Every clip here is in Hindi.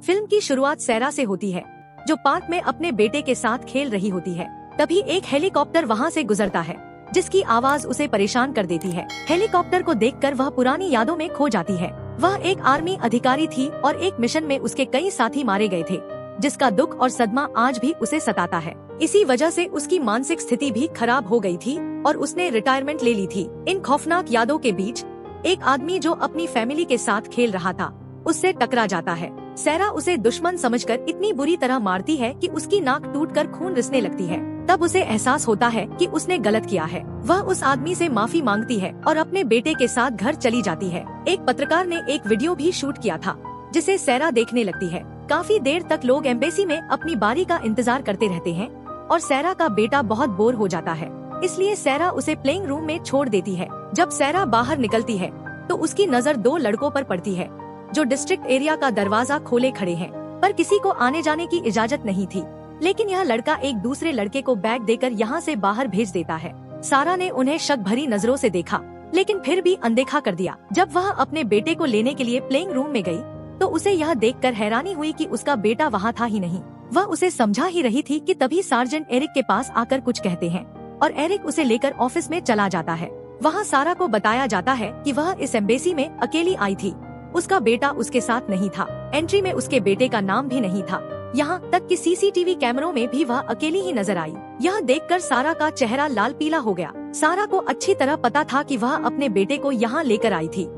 फिल्म की शुरुआत सैरा से होती है, जो पार्क में अपने बेटे के साथ खेल रही होती है। तभी एक हेलीकॉप्टर वहाँ से गुजरता है, जिसकी आवाज उसे परेशान कर देती है। हेलीकॉप्टर को देखकर वह पुरानी यादों में खो जाती है। वह एक आर्मी अधिकारी थी और एक मिशन में उसके कई साथी मारे गए थे, जिसका दुख और सदमा आज भी उसे सताता है। इसी वजह से उसकी मानसिक स्थिति भी खराब हो गई थी और उसने रिटायरमेंट ले ली थी। इन खौफनाक यादों के बीच एक आदमी जो अपनी फैमिली के साथ खेल रहा था, उससे टकरा जाता है। सैरा उसे दुश्मन समझकर इतनी बुरी तरह मारती है कि उसकी नाक टूटकर खून रिसने लगती है। तब उसे एहसास होता है कि उसने गलत किया है। वह उस आदमी से माफी मांगती है और अपने बेटे के साथ घर चली जाती है। एक पत्रकार ने एक वीडियो भी शूट किया था, जिसे सैरा देखने लगती है। काफी देर तक लोग एम्बेसी में अपनी बारी का इंतजार करते रहते हैं और सैरा का बेटा बहुत बोर हो जाता है, इसलिए सैरा उसे प्लेइंग रूम में छोड़ देती है। जब सैरा बाहर निकलती है तो उसकी नजर दो लड़कों पर पड़ती है, जो डिस्ट्रिक्ट एरिया का दरवाजा खोले खड़े हैं, पर किसी को आने जाने की इजाजत नहीं थी। लेकिन यह लड़का एक दूसरे लड़के को बैग देकर यहाँ से बाहर भेज देता है। सारा ने उन्हें शक भरी नजरों से देखा, लेकिन फिर भी अनदेखा कर दिया। जब वह अपने बेटे को लेने के लिए प्लेइंग रूम में गई, तो उसे यह देखकर हैरानी हुई कि उसका बेटा वहाँ था ही नहीं। वह उसे समझा ही रही थी कि तभी सार्जेंट एरिक के पास आकर कुछ कहते हैं और एरिक उसे लेकर ऑफिस में चला जाता है। वहाँ सारा को बताया जाता है कि वह इस एम्बेसी में अकेली आई थी, उसका बेटा उसके साथ नहीं था। एंट्री में उसके बेटे का नाम भी नहीं था, यहाँ तक कि सीसीटीवी कैमरों में भी वह अकेली ही नजर आई। यह देखकर सारा का चेहरा लाल पीला हो गया। सारा को अच्छी तरह पता था कि वह अपने बेटे को यहाँ लेकर आई थी,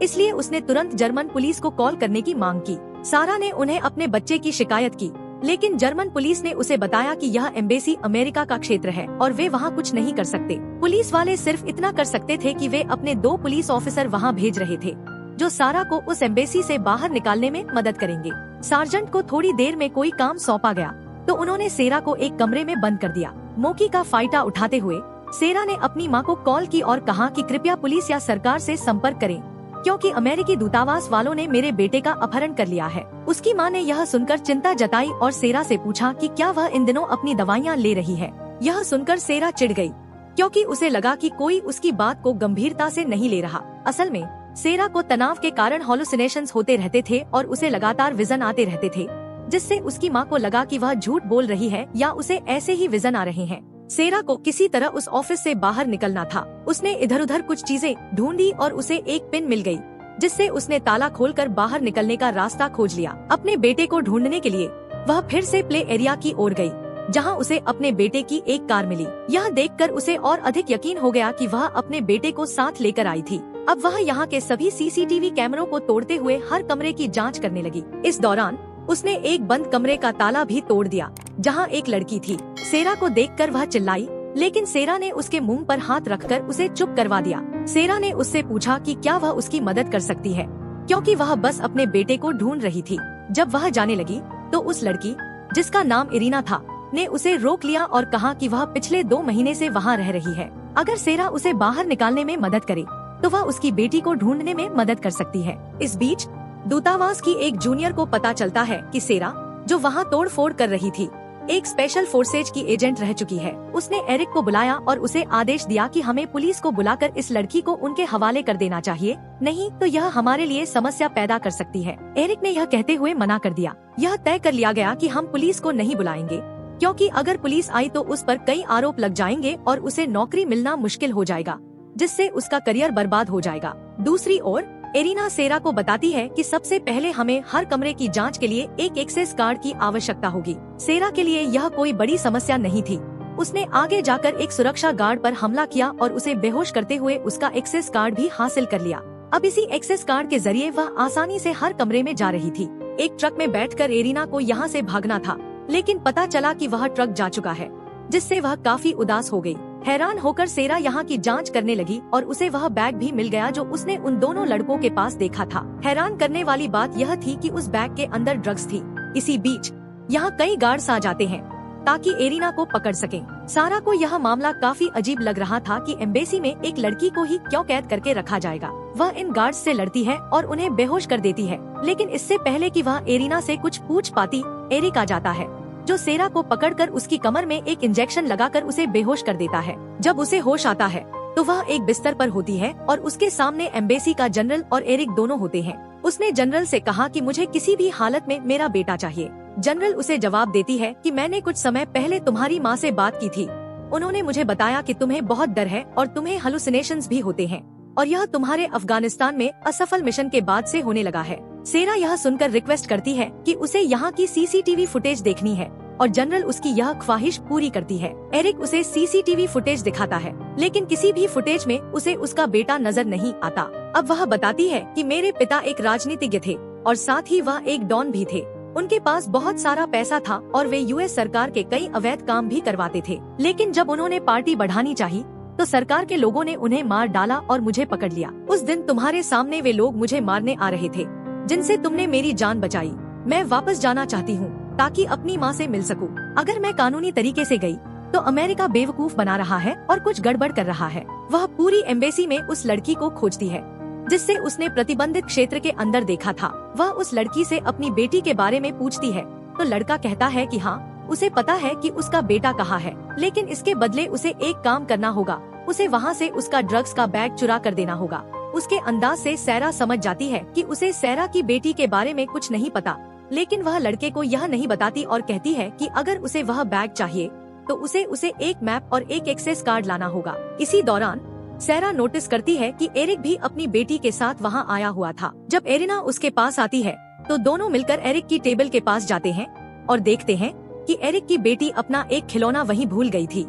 इसलिए उसने तुरंत जर्मन पुलिस को कॉल करने की मांग की। सारा ने उन्हें अपने बच्चे की शिकायत की, लेकिन जर्मन पुलिस ने उसे बताया कि यह एम्बेसी अमेरिका का क्षेत्र है और वे वहाँ कुछ नहीं कर सकते। पुलिस वाले सिर्फ इतना कर सकते थे कि वे अपने 2 पुलिस ऑफिसर वहाँ भेज रहे थे, जो सारा को उस एम्बेसी से बाहर निकालने में मदद करेंगे। सार्जेंट को थोड़ी देर में कोई काम सौंपा गया, तो उन्होंने सेरा को एक कमरे में बंद कर दिया। मौके का फायदा उठाते हुए सेरा ने अपनी मां को कॉल की और कहा कि कृपया पुलिस या सरकार से संपर्क करें, क्योंकि अमेरिकी दूतावास वालों ने मेरे बेटे का अपहरण कर लिया है। उसकी मां ने यह सुनकर चिंता जताई और सेरा से पूछा कि क्या वह इन दिनों अपनी दवाइयाँ ले रही है। यह सुनकर सेरा चिढ़ गई, क्योंकि उसे लगा कि कोई उसकी बात को गंभीरता से नहीं ले रहा। असल में सेरा को तनाव के कारण हॉलुसिनेशंस होते रहते थे और उसे लगातार विजन आते रहते थे, जिससे उसकी मां को लगा कि वह झूठ बोल रही है या उसे ऐसे ही विजन आ रहे हैं। सेरा को किसी तरह उस ऑफिस से बाहर निकलना था। उसने इधर उधर कुछ चीजें ढूंढी और उसे एक पिन मिल गई, जिससे उसने ताला खोलकर बाहर निकलने का रास्ता खोज लिया। अपने बेटे को ढूंढने के लिए वह फिर से प्ले एरिया की ओर गई, जहां उसे अपने बेटे की एक कार मिली। यह देखकर उसे और अधिक यकीन हो गया कि वह अपने बेटे को साथ लेकर आई थी। अब वह यहाँ के सभी सीसीटीवी कैमरों को तोड़ते हुए हर कमरे की जांच करने लगी। इस दौरान उसने एक बंद कमरे का ताला भी तोड़ दिया, जहाँ एक लड़की थी। सेरा को देखकर वह चिल्लाई, लेकिन सेरा ने उसके मुंह पर हाथ रखकर उसे चुप करवा दिया। सेरा ने उससे पूछा कि क्या वह उसकी मदद कर सकती है, क्योंकि वह बस अपने बेटे को ढूंढ रही थी। जब वह जाने लगी तो उस लड़की, जिसका नाम इरीना था, ने उसे रोक लिया और कहा कि वह पिछले 2 महीने से वहाँ रह रही है। अगर सेरा उसे बाहर निकालने में मदद करे तो वह उसकी बेटी को ढूंढने में मदद कर सकती है। इस बीच दूतावास की एक जूनियर को पता चलता है कि सेरा, जो वहाँ तोड़ फोड़ कर रही थी, एक स्पेशल फोर्सेज की एजेंट रह चुकी है। उसने एरिक को बुलाया और उसे आदेश दिया कि हमें पुलिस को बुलाकर इस लड़की को उनके हवाले कर देना चाहिए, नहीं तो यह हमारे लिए समस्या पैदा कर सकती है। एरिक ने यह कहते हुए मना कर दिया। यह तय कर लिया गया कि हम पुलिस को नहीं बुलाएंगे, क्योंकि अगर पुलिस आई तो उस पर कई आरोप लग जाएंगे और उसे नौकरी मिलना मुश्किल हो जाएगा, जिससे उसका करियर बर्बाद हो जाएगा। दूसरी ओर एरिना सेरा को बताती है कि सबसे पहले हमें हर कमरे की जांच के लिए एक एक्सेस कार्ड की आवश्यकता होगी। सेरा के लिए यह कोई बड़ी समस्या नहीं थी। उसने आगे जाकर एक सुरक्षा गार्ड पर हमला किया और उसे बेहोश करते हुए उसका एक्सेस कार्ड भी हासिल कर लिया। अब इसी एक्सेस कार्ड के जरिए वह आसानी से हर कमरे में जा रही थी। एक ट्रक में बैठकर एरिना को यहाँ से भागना था, लेकिन पता चला कि वह ट्रक जा चुका है, जिससे वह काफी उदास हो गई। हैरान होकर सेरा यहाँ की जांच करने लगी और उसे वह बैग भी मिल गया जो उसने उन दोनों लड़कों के पास देखा था। हैरान करने वाली बात यह थी कि उस बैग के अंदर ड्रग्स थी। इसी बीच यहाँ कई गार्ड्स आ जाते हैं ताकि एरिना को पकड़ सकें। सारा को यह मामला काफी अजीब लग रहा था कि एम्बेसी में एक लड़की को ही क्यों कैद करके रखा जाएगा। वह इन गार्ड्स से लड़ती है और उन्हें बेहोश कर देती है, लेकिन इससे पहले कि वह एरिना से कुछ पूछ पाती, एरिक आ जाता है, जो सेरा को पकड़कर उसकी कमर में एक इंजेक्शन लगाकर उसे बेहोश कर देता है। जब उसे होश आता है तो वह एक बिस्तर पर होती है और उसके सामने एम्बेसी का जनरल और एरिक दोनों होते हैं। उसने जनरल से कहा कि मुझे किसी भी हालत में मेरा बेटा चाहिए। जनरल उसे जवाब देती है कि मैंने कुछ समय पहले तुम्हारी माँ से बात की थी। उन्होंने मुझे बताया कि तुम्हें बहुत डर है और तुम्हें हेलुसिनेशंस भी होते हैं और यह तुम्हारे अफगानिस्तान में असफल मिशन के बाद से होने लगा है। सेरा यह सुनकर रिक्वेस्ट करती है कि उसे यहाँ की सीसीटीवी फुटेज देखनी है और जनरल उसकी यह ख्वाहिश पूरी करती है। एरिक उसे सीसीटीवी फुटेज दिखाता है, लेकिन किसी भी फुटेज में उसे उसका बेटा नजर नहीं आता। अब वह बताती है कि मेरे पिता एक राजनीतिज्ञ थे और साथ ही वह एक डॉन भी थे। उनके पास बहुत सारा पैसा था और वे यूएस सरकार के कई अवैध काम भी करवाते थे, लेकिन जब उन्होंने पार्टी बढ़ानी चाहिए तो सरकार के लोगों ने उन्हें मार डाला और मुझे पकड़ लिया। उस दिन तुम्हारे सामने वे लोग मुझे मारने आ रहे थे जिनसे तुमने मेरी जान बचाई। मैं वापस जाना चाहती हूँ ताकि अपनी माँ से मिल सकूं। अगर मैं कानूनी तरीके से गई तो अमेरिका बेवकूफ बना रहा है और कुछ गड़बड़ कर रहा है। वह पूरी एम्बेसी में उस लड़की को खोजती है जिससे उसने प्रतिबंधित क्षेत्र के अंदर देखा था। वह उस लड़की से अपनी बेटी के बारे में पूछती है तो लड़का कहता है कि हाँ, उसे पता है कि उसका बेटा कहाँ है, लेकिन इसके बदले उसे एक काम करना होगा, उसे वहाँ से उसका ड्रग्स का बैग चुरा कर देना होगा। उसके अंदाज से सैरा समझ जाती है कि उसे सैरा की बेटी के बारे में कुछ नहीं पता, लेकिन वह लड़के को यह नहीं बताती और कहती है कि अगर उसे वह बैग चाहिए तो उसे एक मैप और एक एक्सेस कार्ड लाना होगा। इसी दौरान सैरा नोटिस करती है कि एरिक भी अपनी बेटी के साथ वहाँ आया हुआ था। जब एरिना उसके पास आती है तो दोनों मिलकर एरिक की टेबल के पास जाते हैं और देखते हैं कि एरिक की बेटी अपना एक खिलौना वहीं भूल गई थी,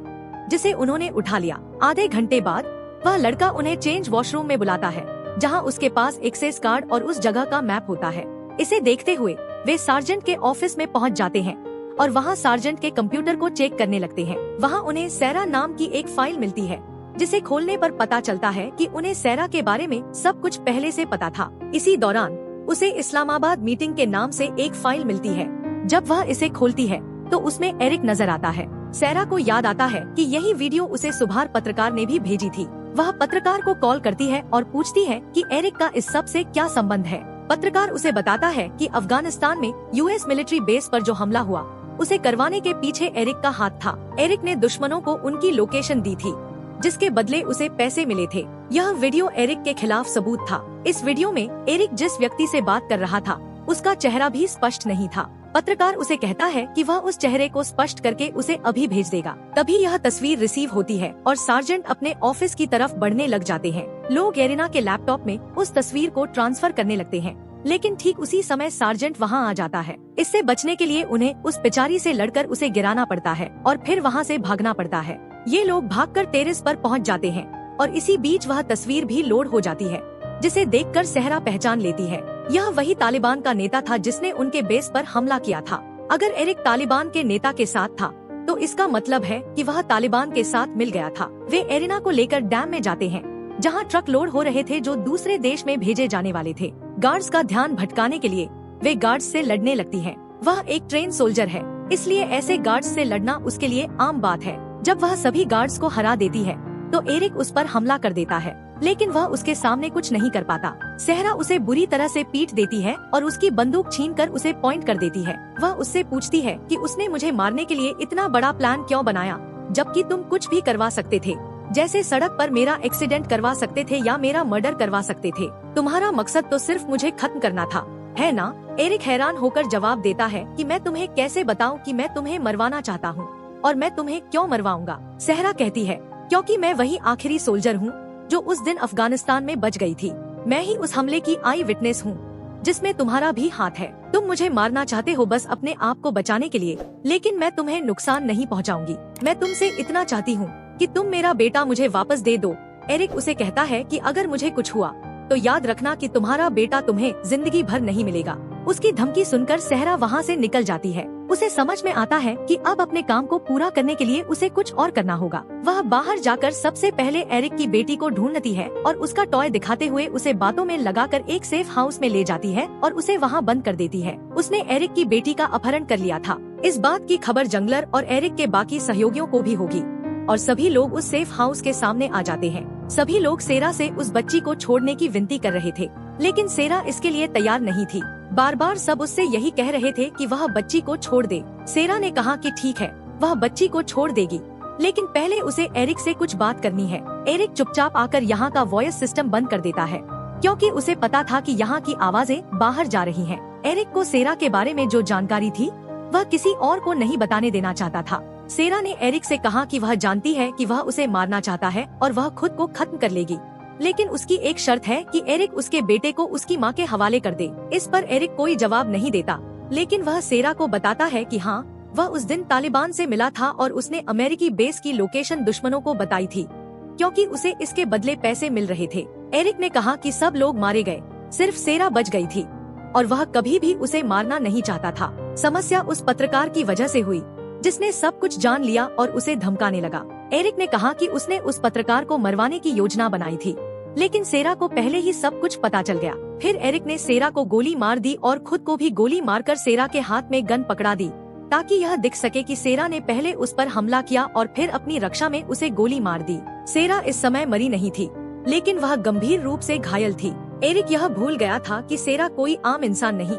जिसे उन्होंने उठा लिया। आधे घंटे बाद वह लड़का उन्हें चेंज वॉशरूम में बुलाता है, जहाँ उसके पास एक्सेस कार्ड और उस जगह का मैप होता है। इसे देखते हुए वे सार्जेंट के ऑफिस में पहुँच जाते हैं और वहाँ सार्जेंट के कंप्यूटर को चेक करने लगते हैं। वहाँ उन्हें सैरा नाम की एक फाइल मिलती है, जिसे खोलने पर पता चलता है कि उन्हें सैरा के बारे में सब कुछ पहले से पता था। इसी दौरान उसे इस्लामाबाद मीटिंग के नाम से एक फाइल मिलती है। जब वह इसे खोलती है तो उसमें एरिक नजर आता है। सैरा को याद आता है कि यही वीडियो उसे सुभार पत्रकार ने भी भेजी थी। वह पत्रकार को कॉल करती है और पूछती है कि एरिक का इस सब से क्या संबंध है। पत्रकार उसे बताता है कि अफगानिस्तान में यूएस मिलिट्री बेस पर जो हमला हुआ उसे करवाने के पीछे एरिक का हाथ था। एरिक ने दुश्मनों को उनकी लोकेशन दी थी, जिसके बदले उसे पैसे मिले थे। यह वीडियो एरिक के खिलाफ सबूत था। इस वीडियो में एरिक जिस व्यक्ति से बात कर रहा था उसका चेहरा भी स्पष्ट नहीं था। पत्रकार उसे कहता है कि वह उस चेहरे को स्पष्ट करके उसे अभी भेज देगा। तभी यह तस्वीर रिसीव होती है और सार्जेंट अपने ऑफिस की तरफ बढ़ने लग जाते हैं। लोग एरिना के लैपटॉप में उस तस्वीर को ट्रांसफर करने लगते हैं, लेकिन ठीक उसी समय सार्जेंट वहां आ जाता है। इससे बचने के लिए उन्हें उस बेचारी से लड़कर उसे गिराना पड़ता है और फिर वहां से भागना पड़ता है। ये लोग भागकर टेरेस पर पहुंच जाते हैं और इसी बीच वह तस्वीर भी लोड हो जाती है, जिसे देखकर सहरा पहचान लेती है। यह वही तालिबान का नेता था जिसने उनके बेस पर हमला किया था। अगर एरिक तालिबान के नेता के साथ था तो इसका मतलब है कि वह तालिबान के साथ मिल गया था। वे एरिना को लेकर डैम में जाते हैं, जहां ट्रक लोड हो रहे थे जो दूसरे देश में भेजे जाने वाले थे। गार्ड्स का ध्यान भटकाने के लिए वे गार्ड्स से लड़ने लगती है। वह एक ट्रेन सोल्जर है, इसलिए ऐसे गार्ड्स से लड़ना उसके लिए आम बात है। जब वह सभी गार्ड्स को हरा देती है तो एरिक उस पर हमला कर देता है, लेकिन वह उसके सामने कुछ नहीं कर पाता। सहरा उसे बुरी तरह से पीट देती है और उसकी बंदूक छीनकर उसे पॉइंट कर देती है। वह उससे पूछती है कि उसने मुझे मारने के लिए इतना बड़ा प्लान क्यों बनाया, जबकि तुम कुछ भी करवा सकते थे, जैसे सड़क पर मेरा एक्सीडेंट करवा सकते थे या मेरा मर्डर करवा सकते थे। तुम्हारा मकसद तो सिर्फ मुझे खत्म करना था, है ना? एरिक हैरान होकर जवाब देता है कि मैं तुम्हें कैसे बताऊं कि मैं तुम्हें मरवाना चाहता हूं और मैं तुम्हें क्यों मरवाऊंगा। सहरा कहती है क्योंकि मैं वही आखिरी सोल्जर हूँ जो उस दिन अफगानिस्तान में बच गई थी। मैं ही उस हमले की आई विटनेस हूँ जिसमें तुम्हारा भी हाथ है। तुम मुझे मारना चाहते हो बस अपने आप को बचाने के लिए, लेकिन मैं तुम्हें नुकसान नहीं पहुँचाऊंगी। मैं तुमसे इतना चाहती हूँ कि तुम मेरा बेटा मुझे वापस दे दो। एरिक उसे कहता है कि अगर मुझे कुछ हुआ तो याद रखना कि तुम्हारा बेटा तुम्हें जिंदगी भर नहीं मिलेगा। उसकी धमकी सुनकर सहरा वहाँ से निकल जाती है। उसे समझ में आता है कि अब अपने काम को पूरा करने के लिए उसे कुछ और करना होगा। वह बाहर जाकर सबसे पहले एरिक की बेटी को ढूंढती है और उसका टॉय दिखाते हुए उसे बातों में लगाकर एक सेफ हाउस में ले जाती है और उसे वहाँ बंद कर देती है। उसने एरिक की बेटी का अपहरण कर लिया था। इस बात की खबर जंगलर और एरिक के बाकी सहयोगियों को भी होगी और सभी लोग उस सेफ हाउस के सामने आ जाते हैं। सभी लोग सेरा से उस बच्ची को छोड़ने की विनती कर रहे थे, लेकिन सेरा इसके लिए तैयार नहीं थी। बार बार सब उससे यही कह रहे थे कि वह बच्ची को छोड़ दे। सेरा ने कहा कि ठीक है, वह बच्ची को छोड़ देगी, लेकिन पहले उसे एरिक से कुछ बात करनी है। एरिक चुपचाप आकर यहाँ का वॉइस सिस्टम बंद कर देता है क्योंकि उसे पता था कि यहाँ की आवाजें बाहर जा रही हैं। एरिक को सेरा के बारे में जो जानकारी थी वह किसी और को नहीं बताने देना चाहता था। सेरा ने एरिक से कहा कि वह जानती है कि वह उसे मारना चाहता है और वह खुद को खत्म कर लेगी, लेकिन उसकी एक शर्त है कि एरिक उसके बेटे को उसकी माँ के हवाले कर दे। इस पर एरिक कोई जवाब नहीं देता, लेकिन वह सेरा को बताता है कि हाँ, वह उस दिन तालिबान से मिला था और उसने अमेरिकी बेस की लोकेशन दुश्मनों को बताई थी, क्योंकि उसे इसके बदले पैसे मिल रहे थे। एरिक ने कहा कि सब लोग मारे गए, सिर्फ सेरा बच गई थी और वह कभी भी उसे मारना नहीं चाहता था। समस्या उस पत्रकार की वजह से हुई जिसने सब कुछ जान लिया और उसे धमकाने लगा। एरिक ने कहा कि उसने उस पत्रकार को मरवाने की योजना बनाई थी, लेकिन सेरा को पहले ही सब कुछ पता चल गया। फिर एरिक ने सेरा को गोली मार दी और खुद को भी गोली मारकर सेरा के हाथ में गन पकड़ा दी, ताकि यह दिख सके कि सेरा ने पहले उस पर हमला किया और फिर अपनी रक्षा में उसे गोली मार दी। सेरा इस समय मरी नहीं थी, लेकिन वह गंभीर रूप से घायल थी। एरिक यह भूल गया था कि सेरा कोई आम इंसान नहीं,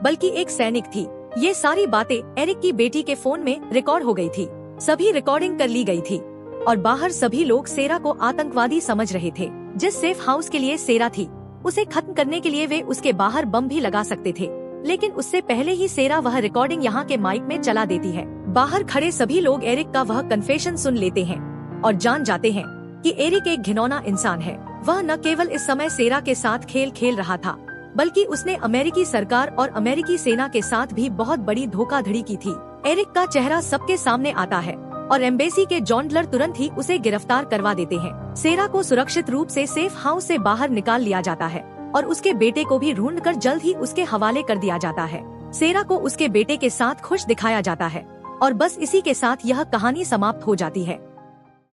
बल्कि एक सैनिक थी। ये सारी बातें एरिक की बेटी के फोन में रिकॉर्ड हो गई थी। सभी रिकॉर्डिंग कर ली गई थी और बाहर सभी लोग सेरा को आतंकवादी समझ रहे थे। जिस सेफ हाउस के लिए सेरा थी, उसे खत्म करने के लिए वे उसके बाहर बम भी लगा सकते थे, लेकिन उससे पहले ही सेरा वह रिकॉर्डिंग यहाँ के माइक में चला देती है। बाहर खड़े सभी लोग एरिक का वह कन्फेशन सुन लेते हैं और जान जाते हैं कि एरिक एक घिनौना इंसान है। वह न केवल इस समय सेरा के साथ खेल खेल रहा था, बल्कि उसने अमेरिकी सरकार और अमेरिकी सेना के साथ भी बहुत बड़ी धोखाधड़ी की थी। एरिक का चेहरा सबके सामने आता है और एम्बेसी के जॉन्डलर तुरंत ही उसे गिरफ्तार करवा देते हैं। सेरा को सुरक्षित रूप से सेफ हाउस से बाहर निकाल लिया जाता है और उसके बेटे को भी ढूंढकर जल्द ही उसके हवाले कर दिया जाता है। सेरा को उसके बेटे के साथ खुश दिखाया जाता है और बस इसी के साथ यह कहानी समाप्त हो जाती है।